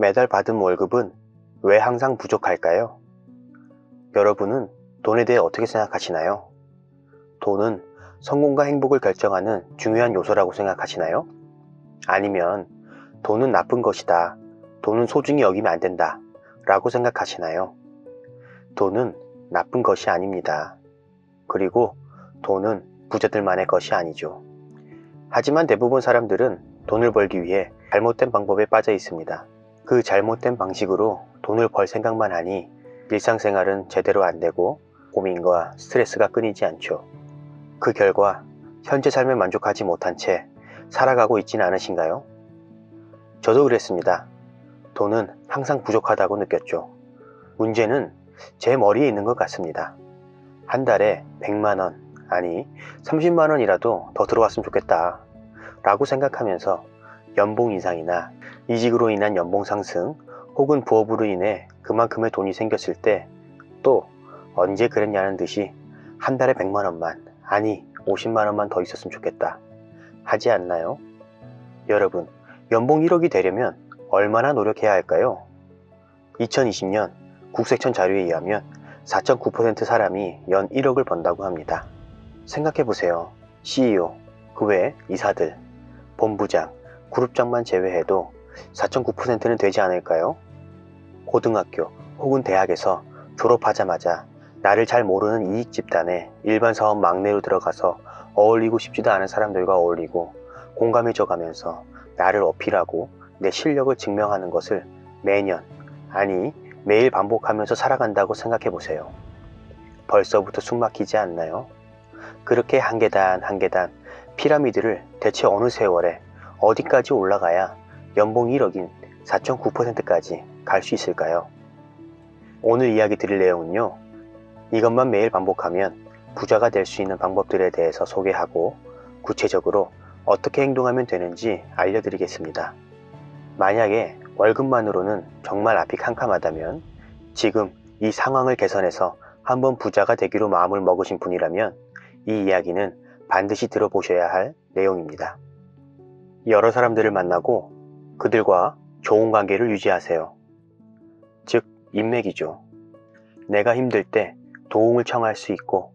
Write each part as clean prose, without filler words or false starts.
매달 받은 월급은 왜 항상 부족할까요? 여러분은 돈에 대해 어떻게 생각하시나요? 돈은 성공과 행복을 결정하는 중요한 요소라고 생각하시나요? 아니면 돈은 나쁜 것이다, 돈은 소중히 여기면 안 된다 라고 생각하시나요? 돈은 나쁜 것이 아닙니다. 그리고 돈은 부자들만의 것이 아니죠. 하지만 대부분 사람들은 돈을 벌기 위해 잘못된 방법에 빠져 있습니다. 그 잘못된 방식으로 돈을 벌 생각만 하니 일상생활은 제대로 안 되고 고민과 스트레스가 끊이지 않죠. 그 결과 현재 삶에 만족하지 못한 채 살아가고 있지는 않으신가요? 저도 그랬습니다. 돈은 항상 부족하다고 느꼈죠. 문제는 제 머리에 있는 것 같습니다. 한 달에 100만원, 아니 30만원이라도 더 들어왔으면 좋겠다 라고 생각하면서 연봉 인상이나 이직으로 인한 연봉 상승 혹은 부업으로 인해 그만큼의 돈이 생겼을 때 또 언제 그랬냐는 듯이 한 달에 100만원만, 아니 50만원만 더 있었으면 좋겠다 하지 않나요? 여러분, 연봉 1억이 되려면 얼마나 노력해야 할까요? 2020년 국세청 자료에 의하면 4.9% 사람이 연 1억을 번다고 합니다. 생각해보세요. CEO, 그 외 이사들, 본부장, 그룹장만 제외해도 4.9%는 되지 않을까요? 고등학교 혹은 대학에서 졸업하자마자 나를 잘 모르는 이익 집단에 일반 사업 막내로 들어가서 어울리고 싶지도 않은 사람들과 어울리고 공감해줘 가면서 나를 어필하고 내 실력을 증명하는 것을 매년, 아니 매일 반복하면서 살아간다고 생각해보세요. 벌써부터 숨 막히지 않나요? 그렇게 한 계단 한 계단 피라미드를 대체 어느 세월에 어디까지 올라가야 연봉 1억인 4.9%까지 갈 수 있을까요? 오늘 이야기 드릴 내용은요, 이것만 매일 반복하면 부자가 될 수 있는 방법들에 대해서 소개하고 구체적으로 어떻게 행동하면 되는지 알려드리겠습니다. 만약에 월급만으로는 정말 앞이 캄캄하다면 지금 이 상황을 개선해서 한번 부자가 되기로 마음을 먹으신 분이라면 이 이야기는 반드시 들어보셔야 할 내용입니다. 여러 사람들을 만나고 그들과 좋은 관계를 유지하세요. 즉, 인맥이죠. 내가 힘들 때 도움을 청할 수 있고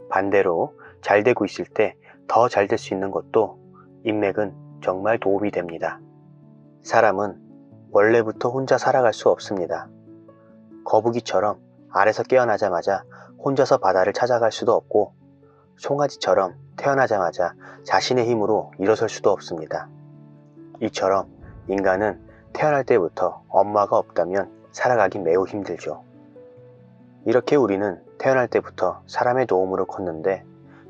반대로 잘 되고 있을 때 더 잘 될 수 있는 것도 인맥은 정말 도움이 됩니다. 사람은 원래부터 혼자 살아갈 수 없습니다. 거북이처럼 알에서 깨어나자마자 혼자서 바다를 찾아갈 수도 없고 송아지처럼 태어나자마자 자신의 힘으로 일어설 수도 없습니다. 이처럼 인간은 태어날 때부터 엄마가 없다면 살아가기 매우 힘들죠. 이렇게 우리는 태어날 때부터 사람의 도움으로 컸는데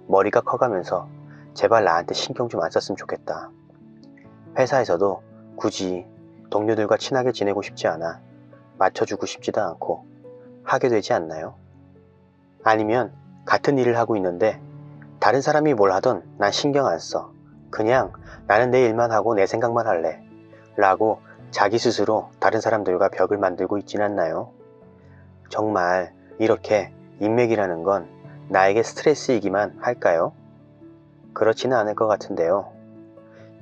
머리가 커가면서 제발 나한테 신경 좀 안 썼으면 좋겠다. 회사에서도 굳이 동료들과 친하게 지내고 싶지 않아 맞춰주고 싶지도 않고 하게 되지 않나요? 아니면 같은 일을 하고 있는데 다른 사람이 뭘 하던 난 신경 안 써. 그냥 나는 내 일만 하고 내 생각만 할래. 라고 자기 스스로 다른 사람들과 벽을 만들고 있진 않나요? 정말 이렇게 인맥이라는 건 나에게 스트레스이기만 할까요? 그렇지는 않을 것 같은데요.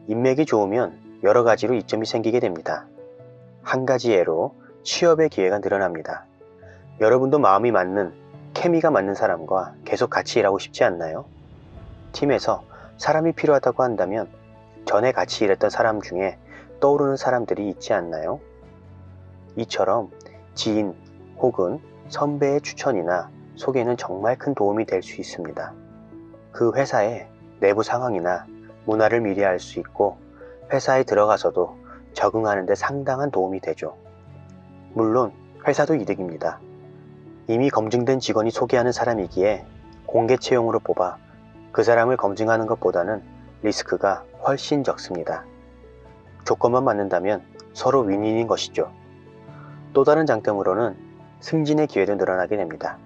인맥이 좋으면 여러 가지로 이점이 생기게 됩니다. 한 가지 예로 취업의 기회가 늘어납니다. 여러분도 마음이 맞는, 케미가 맞는 사람과 계속 같이 일하고 싶지 않나요? 팀에서 사람이 필요하다고 한다면 전에 같이 일했던 사람 중에 떠오르는 사람들이 있지 않나요? 이처럼 지인 혹은 선배의 추천이나 소개는 정말 큰 도움이 될 수 있습니다. 그 회사의 내부 상황이나 문화를 미리 알 수 있고 회사에 들어가서도 적응하는 데 상당한 도움이 되죠. 물론 회사도 이득입니다. 이미 검증된 직원이 소개하는 사람이기에 공개 채용으로 뽑아 그 사람을 검증하는 것보다는 리스크가 훨씬 적습니다. 조건만 맞는다면 서로 윈윈인 것이죠. 또 다른 장점으로는 승진의 기회도 늘어나게 됩니다.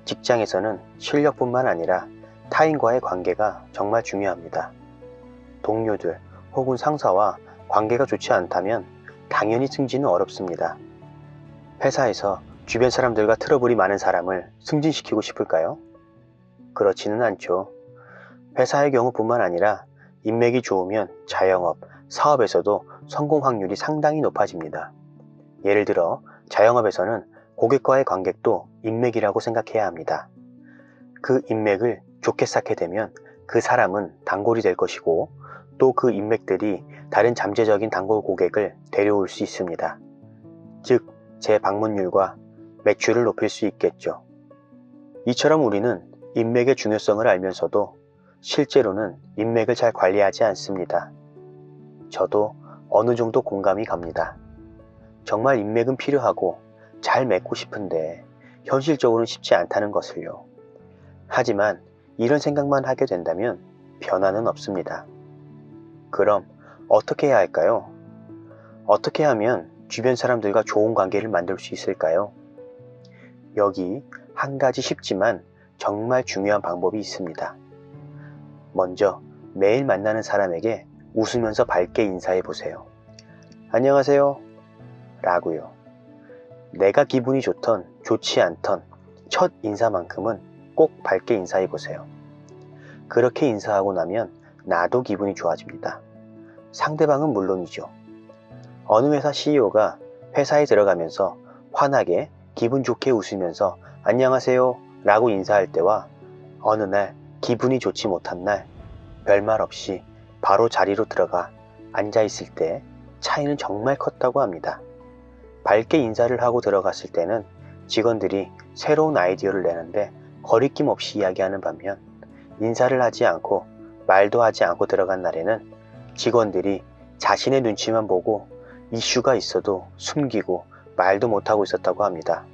직장에서는 실력뿐만 아니라 타인과의 관계가 정말 중요합니다. 동료들 혹은 상사와 관계가 좋지 않다면 당연히 승진은 어렵습니다. 회사에서 주변 사람들과 트러블이 많은 사람을 승진시키고 싶을까요? 그렇지는 않죠. 회사의 경우뿐만 아니라 인맥이 좋으면 자영업, 사업에서도 성공 확률이 상당히 높아집니다. 예를 들어 자영업에서는 고객과의 관계도 인맥이라고 생각해야 합니다. 그 인맥을 좋게 쌓게 되면 그 사람은 단골이 될 것이고 또 그 인맥들이 다른 잠재적인 단골 고객을 데려올 수 있습니다. 즉, 재방문율과 매출을 높일 수 있겠죠. 이처럼 우리는 인맥의 중요성을 알면서도 실제로는 인맥을 잘 관리하지 않습니다. 저도 어느 정도 공감이 갑니다. 정말 인맥은 필요하고 잘 맺고 싶은데 현실적으로는 쉽지 않다는 것을요. 하지만 이런 생각만 하게 된다면 변화는 없습니다. 그럼 어떻게 해야 할까요? 어떻게 하면 주변 사람들과 좋은 관계를 만들 수 있을까요? 여기 한 가지 쉽지만 정말 중요한 방법이 있습니다. 먼저 매일 만나는 사람에게 웃으면서 밝게 인사해 보세요. 안녕하세요 라고요. 내가 기분이 좋던 좋지 않던 첫 인사만큼은 꼭 밝게 인사해 보세요. 그렇게 인사하고 나면 나도 기분이 좋아집니다. 상대방은 물론이죠. 어느 회사 CEO가 회사에 들어가면서 환하게 기분 좋게 웃으면서 안녕하세요 라고 인사할 때와 어느 날 기분이 좋지 못한 날 별말 없이 바로 자리로 들어가 앉아 있을 때 차이는 정말 컸다고 합니다. 밝게 인사를 하고 들어갔을 때는 직원들이 새로운 아이디어를 내는데 거리낌 없이 이야기하는 반면 인사를 하지 않고 말도 하지 않고 들어간 날에는 직원들이 자신의 눈치만 보고 이슈가 있어도 숨기고 말도 못하고 있었다고 합니다.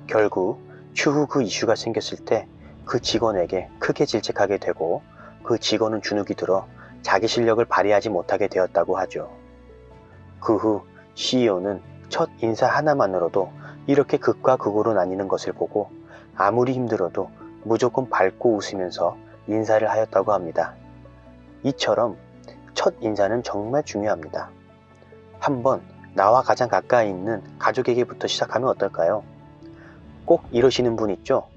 결국 추후 그 이슈가 생겼을 때 그 직원에게 크게 질책하게 되고 그 직원은 주눅이 들어 자기 실력을 발휘하지 못하게 되었다고 하죠. 그 후 CEO는 첫 인사 하나만으로도 이렇게 극과 극으로 나뉘는 것을 보고 아무리 힘들어도 무조건 밝고 웃으면서 인사를 하였다고 합니다. 이처럼 첫 인사는 정말 중요합니다. 한번 나와 가장 가까이 있는 가족에게부터 시작하면 어떨까요? 꼭 이러시는 분 있죠?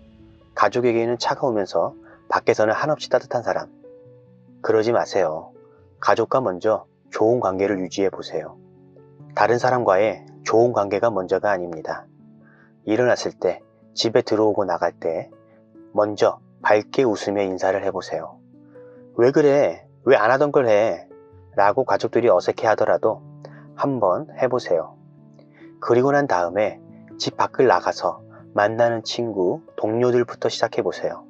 가족에게는 차가우면서 밖에서는 한없이 따뜻한 사람. 그러지 마세요. 가족과 먼저 좋은 관계를 유지해 보세요. 다른 사람과의 좋은 관계가 먼저가 아닙니다. 일어났을 때, 집에 들어오고 나갈 때 먼저 밝게 웃으며 인사를 해보세요. 왜 그래? 왜 안 하던 걸 해? 라고 가족들이 어색해 하더라도 한번 해보세요. 그리고 난 다음에 집 밖을 나가서 만나는 친구, 동료들부터 시작해보세요.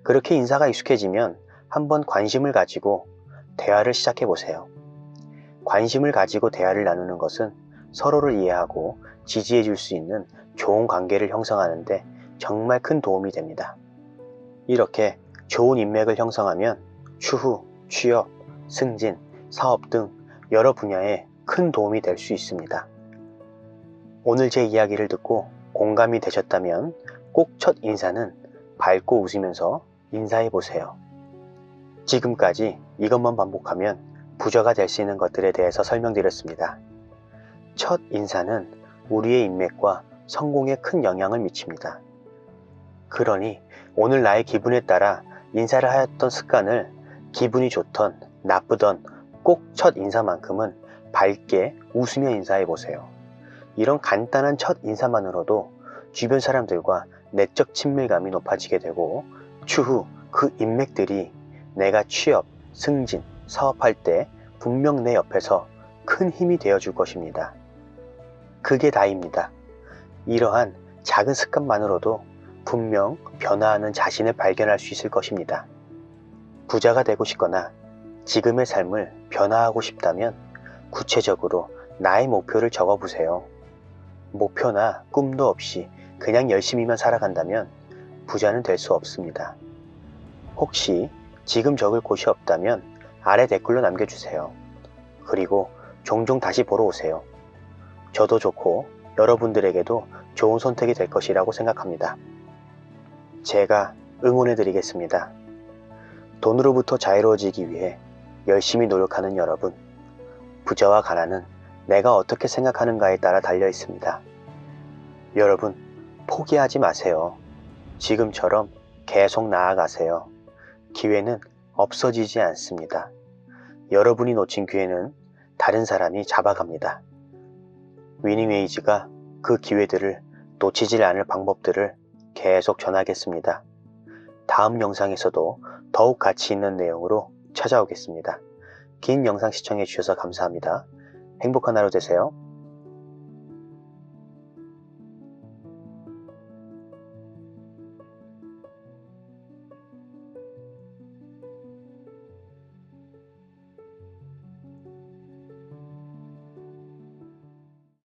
그렇게 인사가 익숙해지면 한번 관심을 가지고 대화를 시작해보세요. 관심을 가지고 대화를 나누는 것은 서로를 이해하고 지지해 줄 수 있는 좋은 관계를 형성하는데 정말 큰 도움이 됩니다. 이렇게 좋은 인맥을 형성하면 추후, 취업, 승진, 사업 등 여러 분야에 큰 도움이 될 수 있습니다. 오늘 제 이야기를 듣고 공감이 되셨다면 꼭 첫 인사는 밝고 웃으면서 인사해 보세요. 지금까지 이것만 반복하면 부자가 될 수 있는 것들에 대해서 설명드렸습니다. 첫 인사는 우리의 인맥과 성공에 큰 영향을 미칩니다. 그러니 오늘 나의 기분에 따라 인사를 하였던 습관을 기분이 좋던 나쁘던 꼭 첫 인사만큼은 밝게 웃으며 인사해 보세요. 이런 간단한 첫 인사만으로도 주변 사람들과 내적 친밀감이 높아지게 되고 추후 그 인맥들이 내가 취업, 승진, 사업할 때 분명 내 옆에서 큰 힘이 되어줄 것입니다. 그게 다입니다. 이러한 작은 습관만으로도 분명 변화하는 자신을 발견할 수 있을 것입니다. 부자가 되고 싶거나 지금의 삶을 변화하고 싶다면 구체적으로 나의 목표를 적어보세요. 목표나 꿈도 없이 그냥 열심히만 살아간다면 부자는 될 수 없습니다. 혹시 지금 적을 곳이 없다면 아래 댓글로 남겨주세요. 그리고 종종 다시 보러 오세요. 저도 좋고 여러분들에게도 좋은 선택이 될 것이라고 생각합니다. 제가 응원해 드리겠습니다. 돈으로부터 자유로워지기 위해 열심히 노력하는 여러분, 부자와 가난은 내가 어떻게 생각하는가에 따라 달려 있습니다. 여러분, 포기하지 마세요. 지금처럼 계속 나아가세요. 기회는 없어지지 않습니다. 여러분이 놓친 기회는 다른 사람이 잡아갑니다. 위닝웨이즈가 그 기회들을 놓치지 않을 방법들을 계속 전하겠습니다. 다음 영상에서도 더욱 가치 있는 내용으로 찾아오겠습니다. 긴 영상 시청해 주셔서 감사합니다. 행복한 하루 되세요.